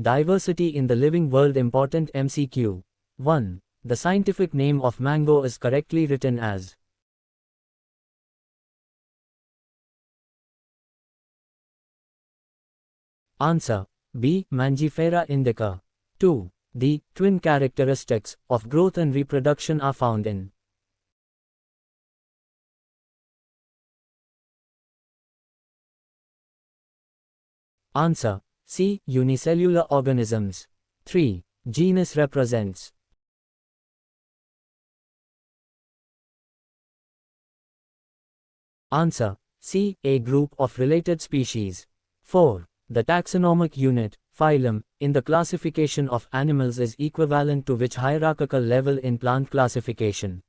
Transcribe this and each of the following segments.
Diversity in the living world. Important MCQ. 1. The scientific name of mango is correctly written as. Answer. B. Mangifera indica. 2. The twin characteristics of growth and reproduction are found in. Answer. C. Unicellular organisms. 3. Genus represents. Answer. C. A group of related species. 4. The taxonomic unit, phylum, in the classification of animals is equivalent to which hierarchical level in plant classification?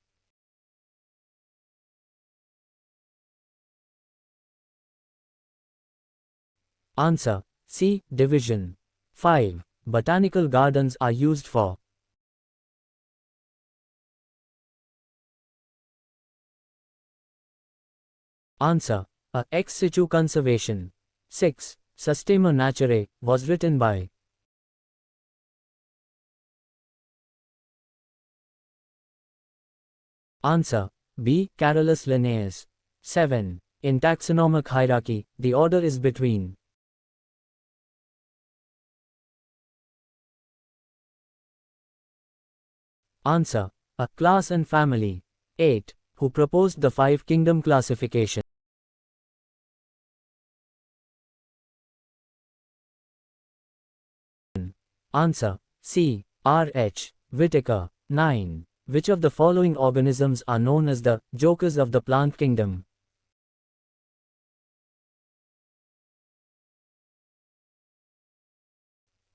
Answer. C. Division. 5. Botanical gardens are used for. Answer. A. Ex situ conservation. 6. Systema Naturae was written by. Answer. B. Carolus Linnaeus. 7. In taxonomic hierarchy, the order is between. Answer. A. Class and family. 8. Who proposed the five kingdom classification? Answer. C. R. H. Whitaker. 9. Which of the following organisms are known as the jokers of the plant kingdom?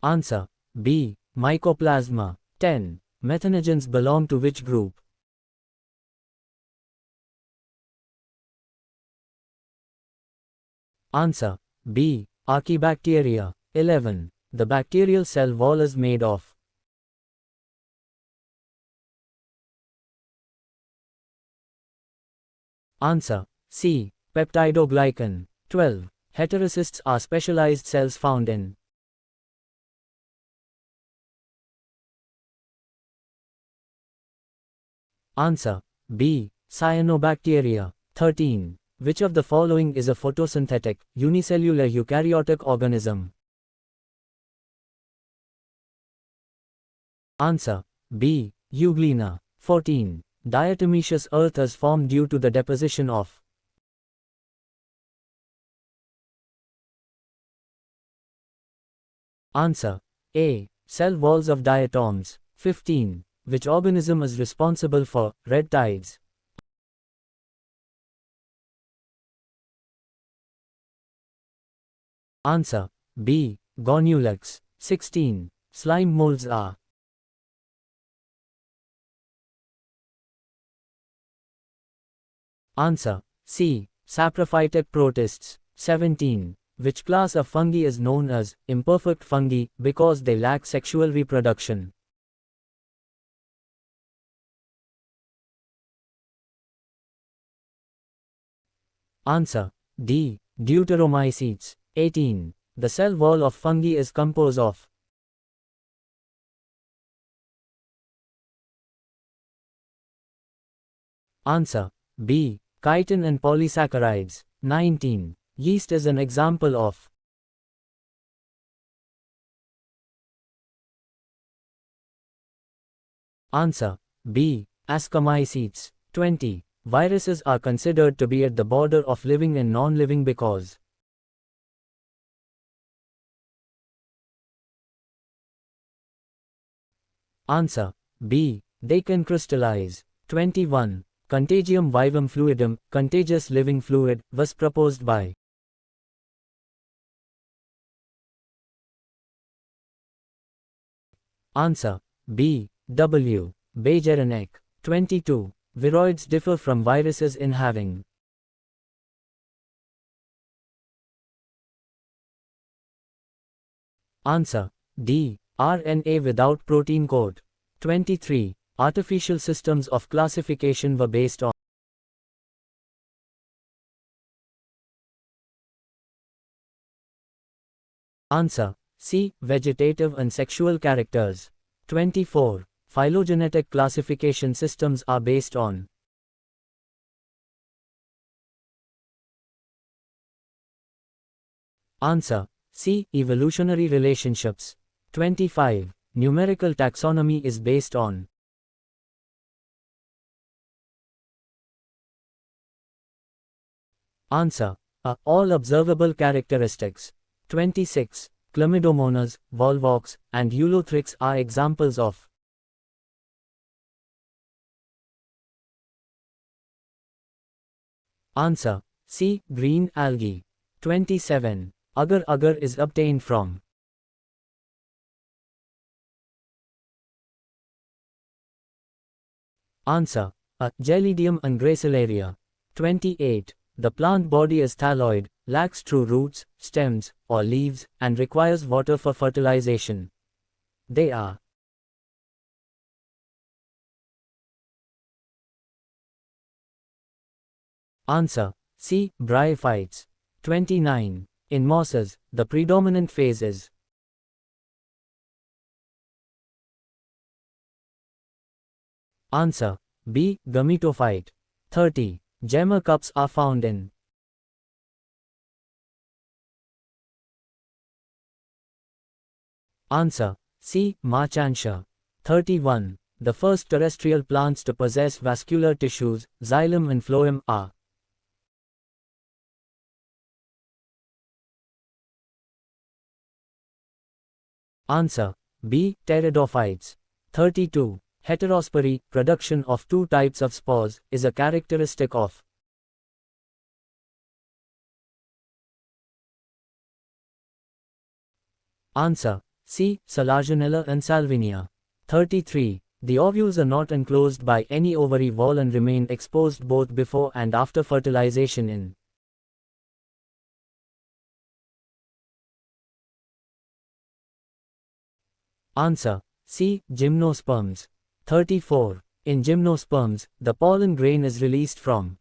Answer. B. Mycoplasma. 10. Methanogens belong to which group? Answer. B. Archaebacteria. 11. The bacterial cell wall is made of. Answer. C. Peptidoglycan. 12. Heterocysts are specialized cells found in. Answer. B. Cyanobacteria. 13. Which of the following is a photosynthetic, unicellular eukaryotic organism? Answer. B. Euglena. 14. Diatomaceous earth is formed due to the deposition of. Answer. A. Cell walls of diatoms. 15. Which organism is responsible for red tides? Answer. B. Goniulax. 16. Slime molds are. Answer. C. Saprophytic protists. 17. Which class of fungi is known as imperfect fungi because they lack sexual reproduction? Answer. D. Deuteromycetes. 18. The cell wall of fungi is composed of. Answer. B. Chitin and polysaccharides. 19. Yeast is an example of. Answer. B. Ascomycetes. 20. Viruses are considered to be at the border of living and non-living because. Answer. B. They can crystallize. 21. Contagium vivum fluidum, contagious living fluid, was proposed by. Answer. B. W. Beijerinck. 22. Viroids differ from viruses in having. Answer. D. RNA without protein code. 23. Artificial systems of classification were based on. Answer. C. Vegetative and sexual characters. 24. Phylogenetic classification systems are based on. Answer. C. Evolutionary relationships. 25. Numerical taxonomy is based on. Answer. A. All observable characteristics. 26. Chlamydomonas, volvox, and Eulothrix are examples of. Answer. C. Green algae. 27. Agar-agar is obtained from. Answer. A. Gelidium and Gracilaria. 28. The plant body is thalloid, lacks true roots, stems, or leaves, and requires water for fertilization. They are. Answer. C. Bryophytes. 29. In mosses, the predominant phase is. Answer. B. Gametophyte. 30. Gemma cups are found in. Answer. C. Marchantia. 31. The first terrestrial plants to possess vascular tissues, xylem and phloem, are. Answer. B. Pteridophytes. 32. Heterospory, production of two types of spores, is a characteristic of. Answer. C. Salaginella and Salvinia. 33. The ovules are not enclosed by any ovary wall and remain exposed both before and after fertilization in. Answer. C. Gymnosperms. 34. In gymnosperms, the pollen grain is released from.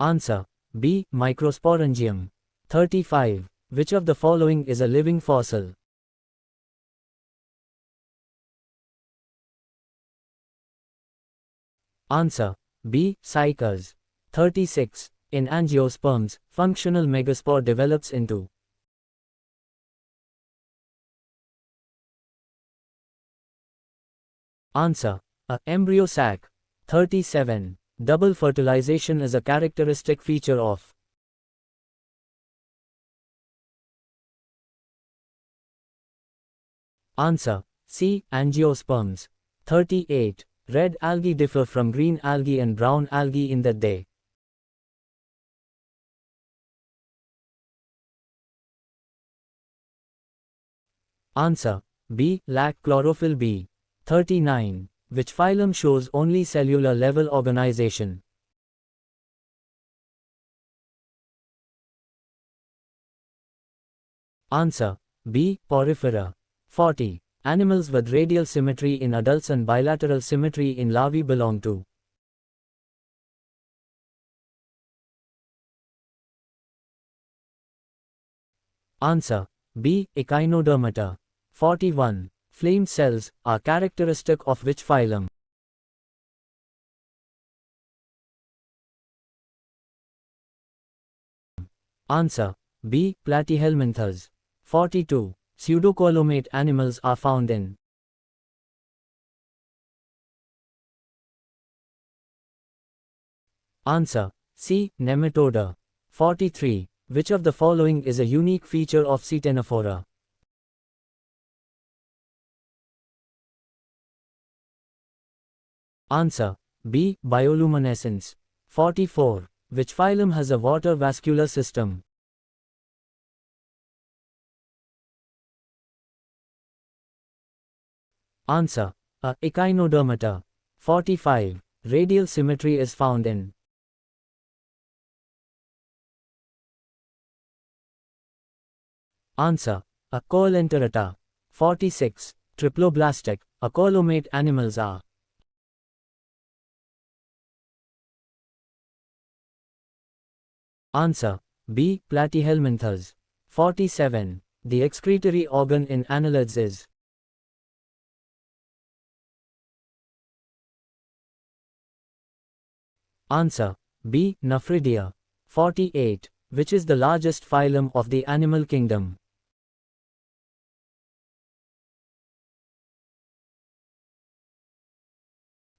Answer. B. Microsporangium. 35. Which of the following is a living fossil? Answer. B. Cycas. 36. In angiosperms, functional megaspore develops into. Answer. A. Embryo sac. 37. Double fertilization is a characteristic feature of. Answer. C. Angiosperms. 38. Red algae differ from green algae and brown algae in that they. Answer. B. Lack chlorophyll. B. 39. Which phylum shows only cellular level organization? Answer. B. Porifera. 40. Animals with radial symmetry in adults and bilateral symmetry in larvae belong to. Answer. B. Echinodermata. 41. Flame cells are characteristic of which phylum? Answer. B. Platyhelminthes. 42. Pseudocolumate animals are found in. Answer. C. Nematoda. 43. Which of the following is a unique feature of Ctenophora? Answer. B. Bioluminescence. 44. Which phylum has a water vascular system? Answer. A. Echinodermata. 45. Radial symmetry is found in. Answer. A. Coelenterata. 46. Triploblastic, acolumate animals are. Answer B. Platyhelminthes. 47. The excretory organ in annelids is. Answer B. Nephridia. 48. Which is the largest phylum of the animal kingdom?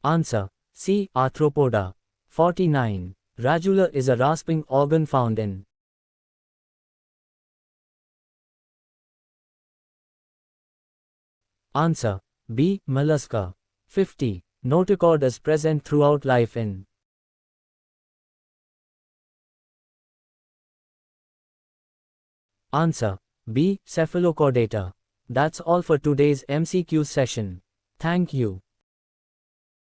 Answer C. Arthropoda. 49. Radula is a rasping organ found in. Answer B. Mollusca. 50. Notochord is present throughout life in. Answer B. Cephalochordata. That's all for today's MCQ session. Thank you.